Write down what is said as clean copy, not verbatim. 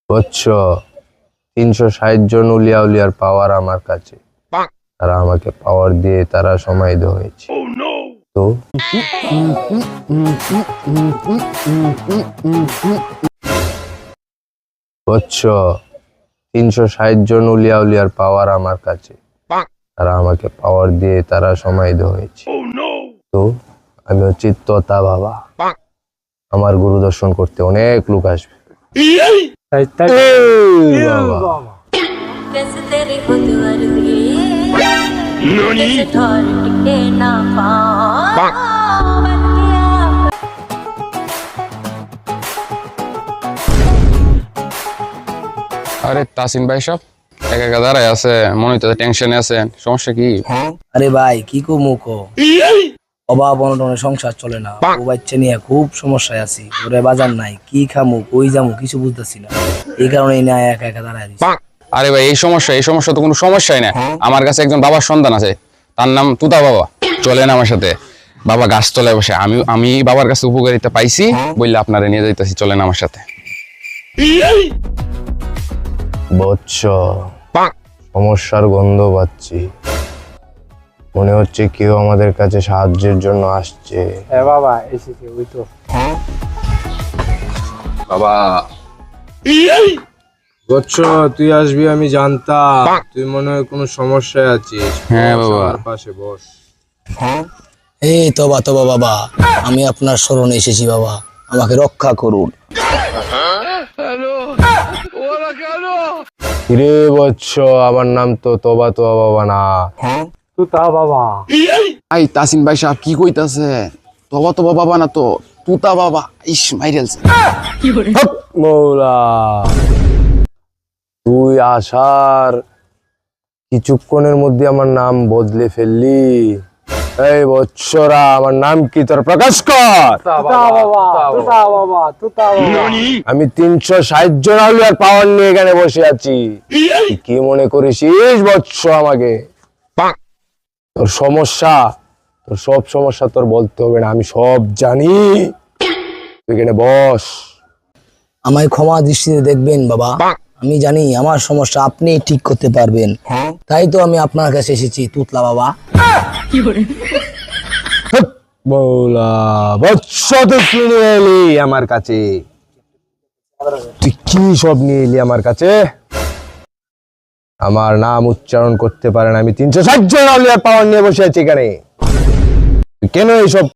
বৎস 360 জন উলিয়া উলিয়ার পাওয়ার আমার কাছে। তারা আমাকে পাওয়ার দিয়ে তারা সমাহিত হয়েছে। তো বৎস 360 জন উলিয়া উলিয়ার পাওয়ার আমার কাছে। তারা আমাকে পাওয়ার দিয়ে তারা সমাহিত হয়েছে। তো আমি হচ্ছি তোতা বাবা। আমার গুরু দর্শন করতে অনেক লোক আসবে। আরে তাসিন ভাই সব একা একা দাঁড়ায় আছে, মনে হইতেছে টেনশনে আছেন। সমস্যা কি? আরে ভাই কি কো মুখো অভাব অনটনে সংসার চলে না। ও বাচ্চা নিয়ে খুব সমস্যায় আছি। ওরে বাজার নাই, কি খামু কই যামু কিছু বুঝতেছি না। এই কারণে না একা একা দাঁড়ায় দিছি। আরে ভাই এই সমস্যা তো কোনো সমস্যাই না। আমার কাছে একজন বাবার সন্তান আছে, তার নাম তুতা বাবা। চলেন আমার সাথে। বাবা গাছ তলায় বসে। আমি বাবার কাছে উপকারিতা পাইছি বললে আপনারা নিয়ে যাইতেছি, চলেন আমার সাথে। বৎস সমস্যার গন্ধ পাচ্ছি। মনে হচ্ছে কেউ আমাদের কাছে সাহায্যের জন্য আসছে। হ্যাঁ বাবা এসেছে, ওই তো। বাবা বৎস তুই আসবি আমি জানতাম। তুই মনে হয় কোনো সমস্যায় আছিস। হ্যাঁ বাবা। আমার পাশে বস। এই তবা তবা বাবা, আমি আপনার শরণে এসেছি বাবা, আমাকে রক্ষা করুন। রে বৎস আমার নাম তো তোবা তোবা বাবা না। তুতা বাবা। এই তাসিন ভাই সাহেব কি কইতাছে? তবা বাবা না তো তুতা বাবা। ইস মাইরেলছে। মৌলা তুই আসার কিছুক্ষণের মধ্যে আমার নাম বদলে ফেললি। এই বৎসরা আমার নাম কি তোর প্রকাশ কর। তুতা বাবা, তুতা বাবা, তুতা বাবা। আমি 360 জন আউলিয়ার পাওয়ার নিয়ে এখানে বসে আছি। তুই কি মনে করিস বৎস আমাকে? তোর সমস্যা, তোর সব সমস্যা তোর বলতে হবে না, আমি সব জানি। তুই এখানে বস। আমায় ক্ষমা দৃষ্টিতে দেখবেন বাবা। আমি জানি আমার সমস্যা আপনি ঠিক করতে পারবেন, তাই তো আমি আপনার কাছে এসেছি তুতলা বাবা। মৌলা বৎস তুই কি নিয়ে এলি আমার কাছে? তুই কি সব নিয়ে এলি আমার কাছে? আমার নাম উচ্চারণ করতে পারে না, আমি 360 জন আউলিয়ার পাওয়ার নিয়ে বসে আছি এখানে। তুই কেন এইসব